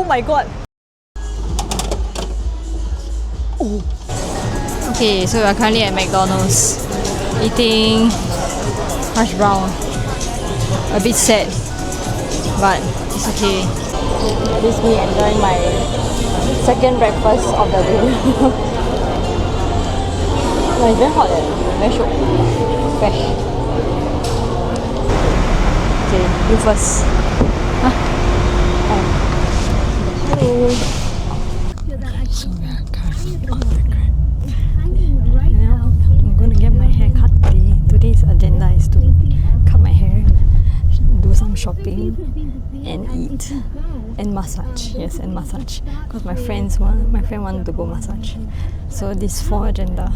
my god. Oh. Okay, so we are currently at McDonald's eating hash brown. A bit sad, but it's okay. This is me enjoying my second breakfast of the day. No, it's very hot. Very shiok. Fresh. Okay, you first. Huh? Oh. Hello. So we are currently on the Grab. Now I'm gonna get my hair cut today. Today's agenda is to cut my hair, do some shopping, and eat, and massage. Yes, and massage. Because my friend wanted to go massage. So this 4 agenda.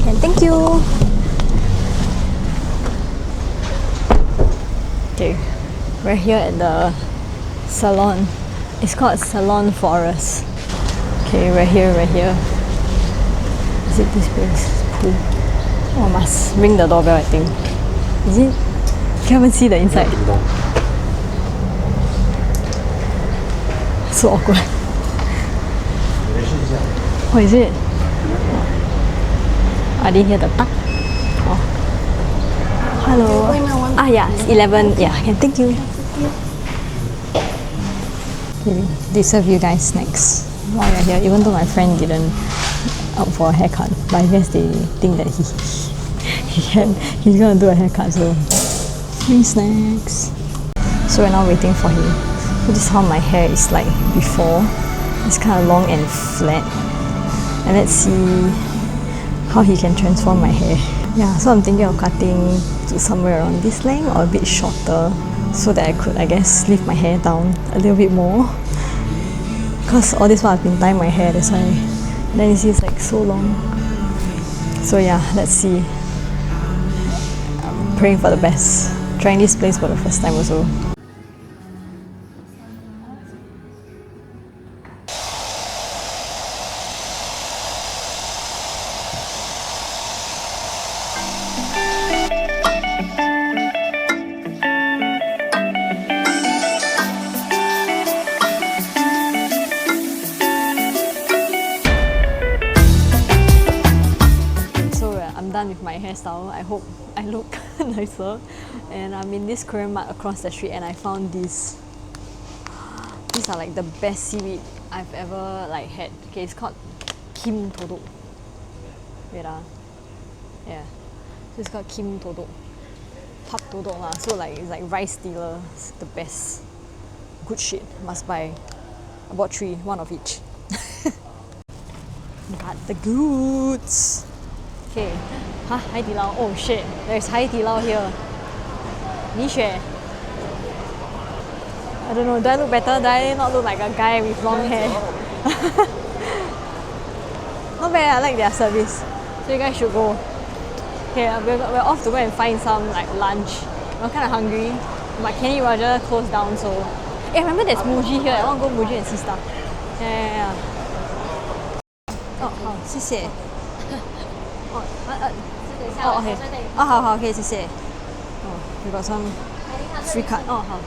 And thank you. Okay, we're here at the salon. It's called Salon Forest. Okay, we're here. Is it this place? Cool. Oh, must ring the doorbell, I think. Is it? Can't even see the inside. So awkward. Oh, is it? I didn't hear the tak. Oh. Hello. Ah, yeah, it's 11. Yeah, okay, thank you. They serve you guys snacks while you're here, even though my friend didn't opt for a haircut, but I guess they think that he's gonna do a haircut, so free snacks. So we're now waiting for him. So this is how my hair is like before. It's kind of long and flat, and let's see how he can transform my hair. Yeah, so I'm thinking of cutting to somewhere around this length or a bit shorter, so that I could, I guess, leave my hair down a little bit more. Because all this while I've been tying my hair, that's why. Then you see it's like so long. So yeah, let's see. I'm praying for the best. Trying this place for the first time also. With my hairstyle, I hope I look nicer. And I'm in this Korean mart across the street, and I found these. These are like the best seaweed I've ever like had. Okay, it's called Kim Todok. Wait yeah. So it's called Kim Todok. Pap Todok lah. So like it's like rice stealer. It's the best. Good shit. Must buy. I bought 3, 1 of each. Got the goods. Okay. Huh? Hai Di Lao. Oh shit. There's Hai Di Lao here. Nisha. I don't know. Do I look better? Do I not look like a guy with long hair? Not bad. I like their service. So you guys should go. Okay, we're off to go and find some like lunch. I'm kind of hungry. But Kenny Roger closed down, so. Hey, remember there's Muji here. I want to go Muji and see stuff. Yeah. Oh, 好，谢谢。哦，OK， 哦，好，可以，谢谢。哦，we got some free card。哦，好。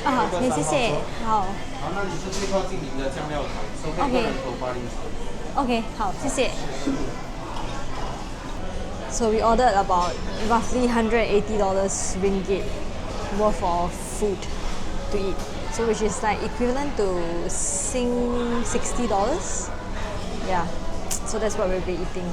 啊，好，可以，谢谢。好。好，那你是最靠近您的酱料台，收费个人头80。OK， 好，谢谢。So we ordered about roughly $180 ringgit worth of food to eat. So which is like equivalent to $60. Yeah. So that's what we'll be eating.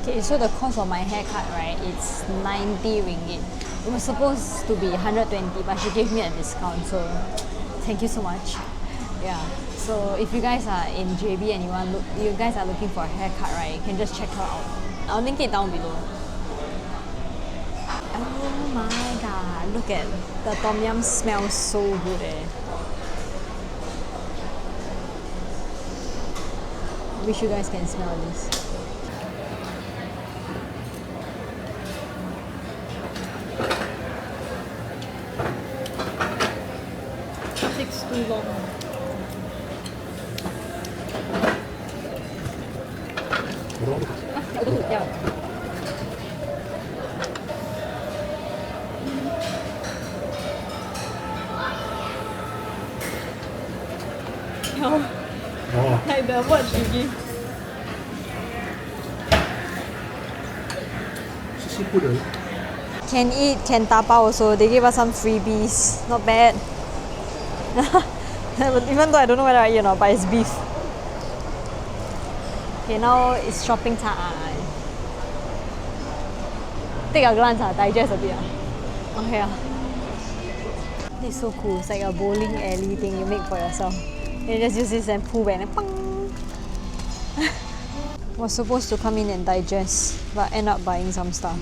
Okay, so the cost of my haircut, right, it's 90 ringgit. It was supposed to be 120, but she gave me a discount, so thank you so much. Yeah. So if you guys are in JB and you guys are looking for a haircut, right, you can just check her out. I'll link it down below. Oh my god, look at the tom yum smells so good. Wish you guys can smell this. Takes too long. Yeah. Oh. Like the what you give. Seafood. Can eat, can tapa also. They gave us some freebies. Not bad. Even though I don't know whether I eat or not, but it's beef. Okay, now it's shopping time. Take a glance, digest a bit. Okay. This is so cool. It's like a bowling alley thing you make for yourself. You just use this and pull back and pang! Was supposed to come in and digest, but end up buying some stuff.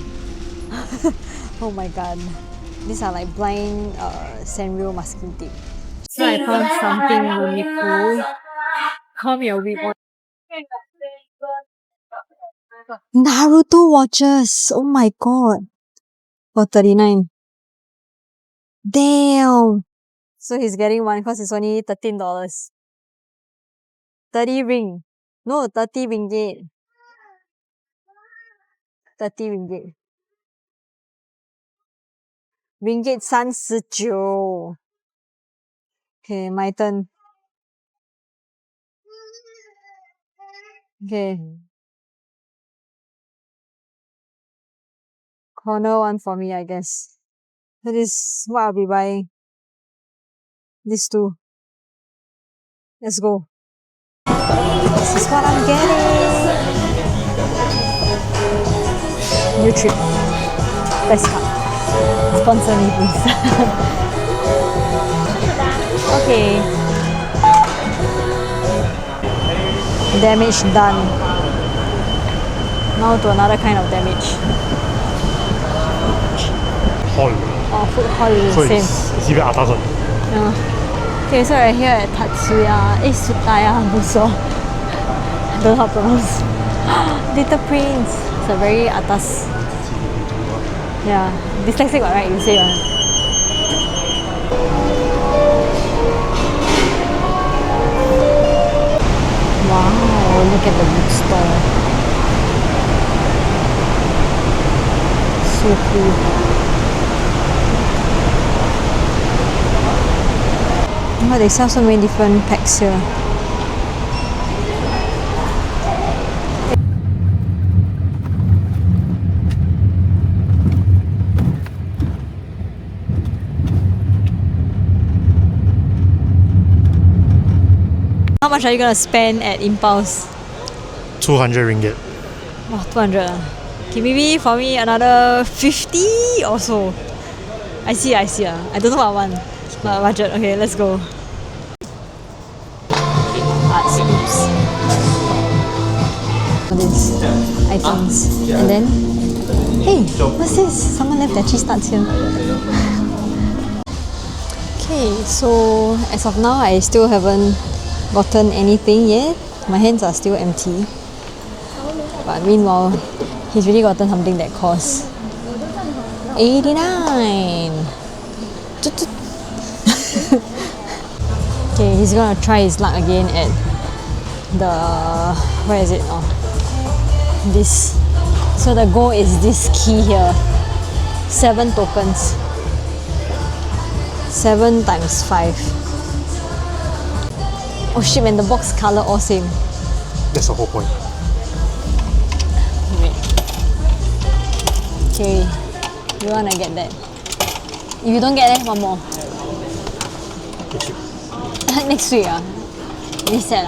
Oh my god. These are like blind Sanrio masking tape. So I found something really cool. Come here, we want Naruto watches. Oh my god. For 39. Damn. So he's getting one because it's only $13. 30 ring. No, 30 ringgit. 30 ringgit. Ringgit 39. Okay, my turn. Okay. Corner one for me, I guess. So this is what I'll be buying. These two. Let's go. This is what I'm getting. New trip. Best car. Sponsor me, please. Okay. Damage done. Now to another kind of damage. Hall. Oh, food hall is So the same. it's even atas one. Yeah. Okay, so we're here at Tatsuya. Sutaya Buso. I don't know how to pronounce. Little Prince. It's a very atas. Yeah. Dyslexic, right? You say one. Wow, look at the bookstore. So cool. Oh, they sell so many different packs here. How much are you gonna spend at Impulse? 200 ringgit. Oh, 200. Okay, maybe for me another 50 or so. I see. I don't know what I want. But budget. Okay, let's go. Arts, oops. All these items. And then, hey, what's this? Someone left their cheese tarts here. Okay, so as of now, I still haven't gotten anything yet. My hands are still empty. But meanwhile, he's really gotten something that costs 89. Okay, he's gonna try his luck again at the, where is it? Oh, this. So the goal is this key here. 7 tokens. 7 times 5. Oh shit, man, the box color all same. That's the whole point. Wait. Okay, you wanna get that. If you don't get it, one more. Next week. Next week, reset.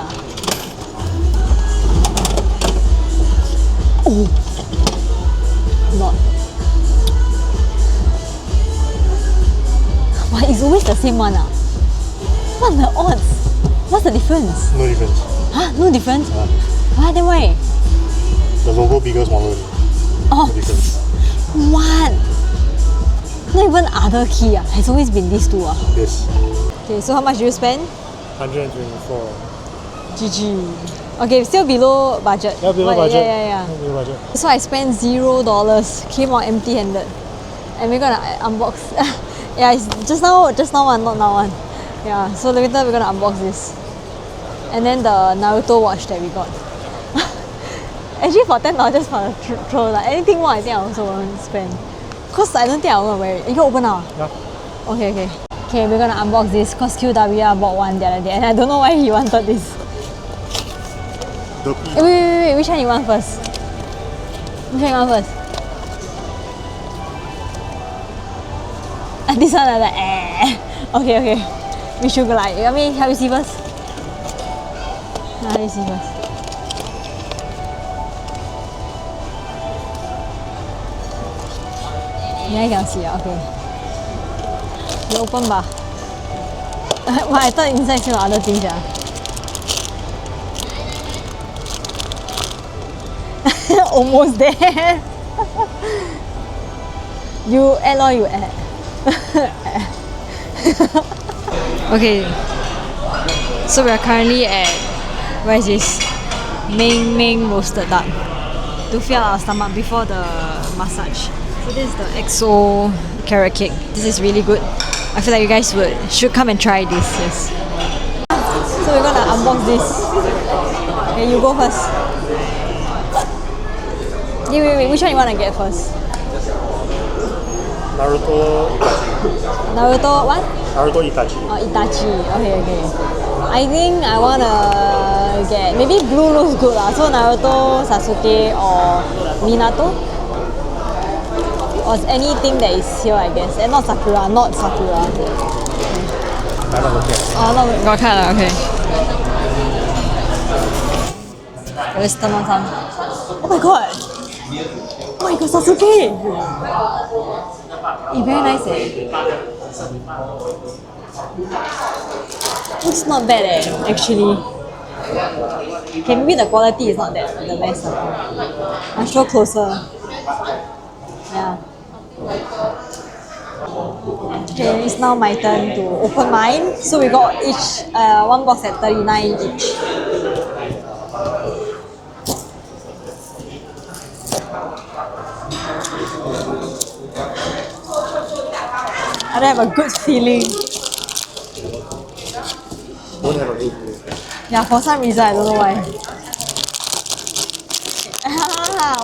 Oh, not. Why it's always the same one? What the odds? What's the difference? No difference. Huh? No difference? Why? Then why? The logo bigger, smaller. Oh, No difference. what? Not even other key. It's always been these two. Yes. Okay, so how much do you spend? 124. GG. Okay, still below budget. Yeah, below But budget. Yeah. Below budget. So I spent $0. Came out empty-handed, and we're gonna unbox. Yeah, it's just now one, not now one. Yeah, so later we're gonna unbox this, and then the Naruto watch that we got. Actually, for $10 just for the throw, like anything more, I think I also won't spend. Cause I don't think I'm gonna wear it. You can open now. Yeah. Okay. Okay, we're gonna unbox this. Cause QW bought one the other day, and I don't know why he wanted this. Wait, which one you want first? Which one you want first? This one like Okay. We should go like, let me help you see first. Let me see first. Yeah, you can see, okay. You open ba? But I thought inside still other things, yeah. Almost there. You add or you add? Okay, so we are currently at, where is this? Ming roasted duck to fill our stomach before the massage. So this is the XO carrot cake. This is really good. I feel like you guys should come and try this. Yes. So we're gonna unbox this. Okay, you go first. Wait. Which one you wanna get first? Naruto Itachi. Naruto what? Naruto Itachi. Oh, Itachi. Okay. I think I wanna get, maybe blue looks good lah. So Naruto, Sasuke, or Minato. Or anything that is here, I guess. And not Sakura. I'm not looking at it. Oh, no, got card, okay. Let's turn on some. Oh my god! Oh my god, Sasuke! Very nice Looks not bad actually. Okay, maybe the quality is not that the best. I'll show closer. Yeah. Okay, it's now my turn to open mine. So we got each one box at 39 each. I don't have a good feeling. Don't have a good feeling. Yeah, for some reason I don't know why.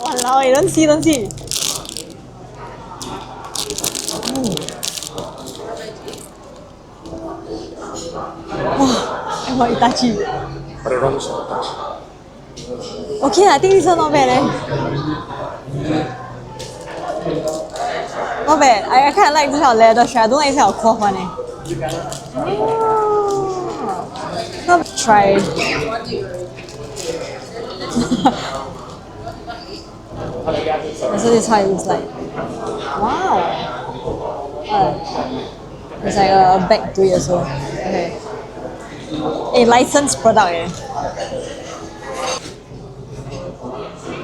Walao, don't see. I want Itachi. But the wrong side. Okay, I think this one not bad Not bad. I kind of like this kind of leather shirt. I don't like this kind of cloth one Try. So this is how it looks like. Wow. It's like a bag to it also. Okay. A licensed product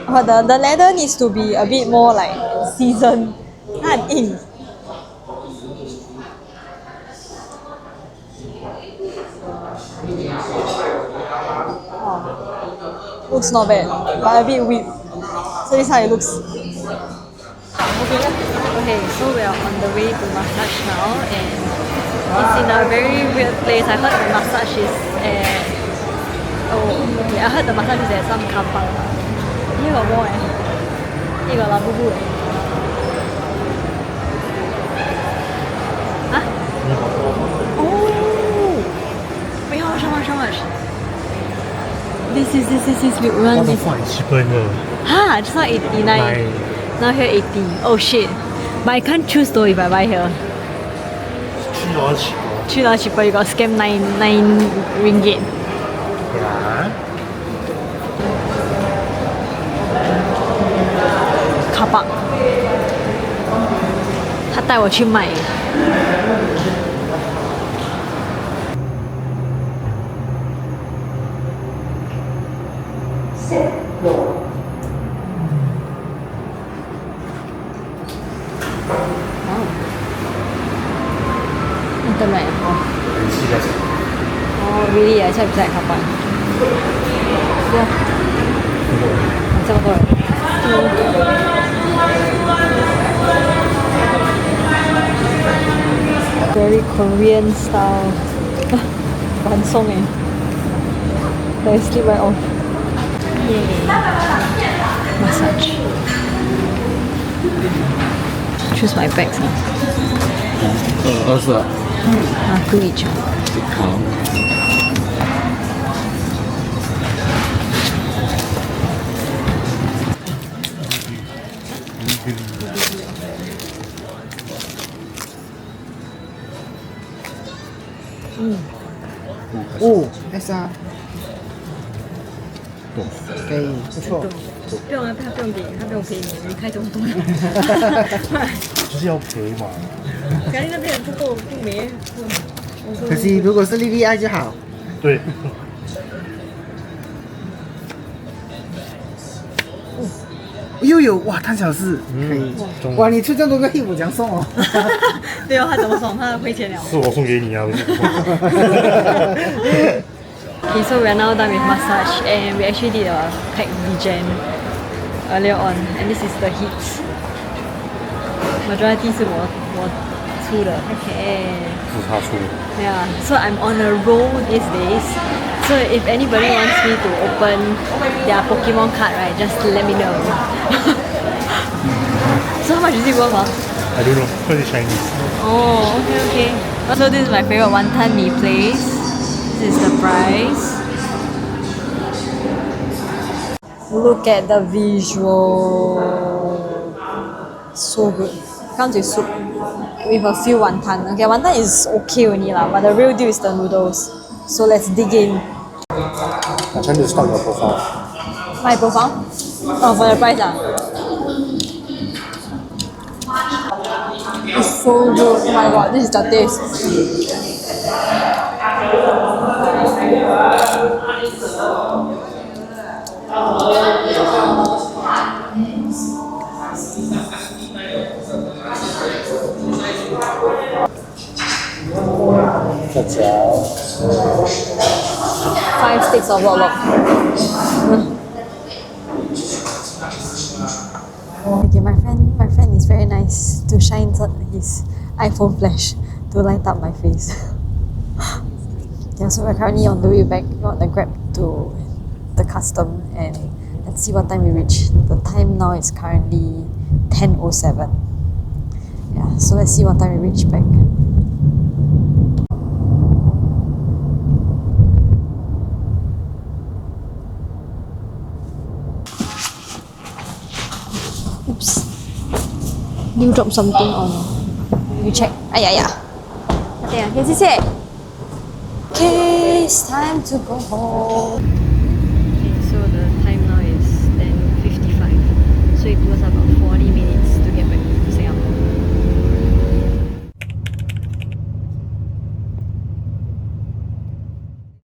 But the leather needs to be a bit more like seasoned. 它很硬。Looks not bad, but a bit weak. So this is how it looks. Okay, so we are on the way to massage now, and it's in a very weird place. I heard the massage is at I heard the massage is at some car park. Here got more Here got Labubu Huh? Oh! Wait, how much? This is we want this. It's cheaper in here. Huh? Just now 89. Now here 80. Oh shit. But I can't choose though if I buy here. $3 cheaper. $3 cheaper, you got scam 9 ringgit. Yeah. Car park. 他带我去买。Internet. Oh, really? I checked car park. Yeah. 这么多人。Very Korean style. 欢送哎。Let me sleep right off. Yay. Massage. Choose my bags now. 22啊。故意讲。好。哦，S2，可以，不错。不用啊，他不用给，他不用赔你，你开这么多。就是要赔嘛。肯定那边不够不没。可惜如果是莉莉爱就好。对。又有哇，贪小事，可以。哇，你出这么多个 hit， 我怎样送哦？对哦，他怎么送？他亏钱了。是我送给你啊！ Okay, so we are now done with massage and we actually did a pack degen earlier on and this is the heat. Majority 是我出的 okay. 是他出的。Yeah, so I'm on a roll these days. So if anybody wants me to open their Pokemon card, right, just let me know. So how much is it worth? I don't know, because it's Chinese. Oh, okay. So this is my favorite Wanton Mee place. This is the price. Look at the visual. So good. Comes with soup with a few wonton. Okay, wonton is okay only lah, but the real deal is the noodles. So let's dig in. I try to start your profile. My profile? Oh, for the price ah. It's so good. Oh my god, this is the taste. That's all. 5 sticks of lok lok. Okay, my friend is very nice to shine his iPhone flash to light up my face. Yeah, so we're currently on the way back on the Grab to the custom and let's see what time we reach. The time now is currently 10:07. Yeah, so let's see what time we reach back. Oops. You dropped something on. You check. Yeah. Okay, 谢谢。Okay, it's time to go home. Okay, so the time now is 10:55. So it was about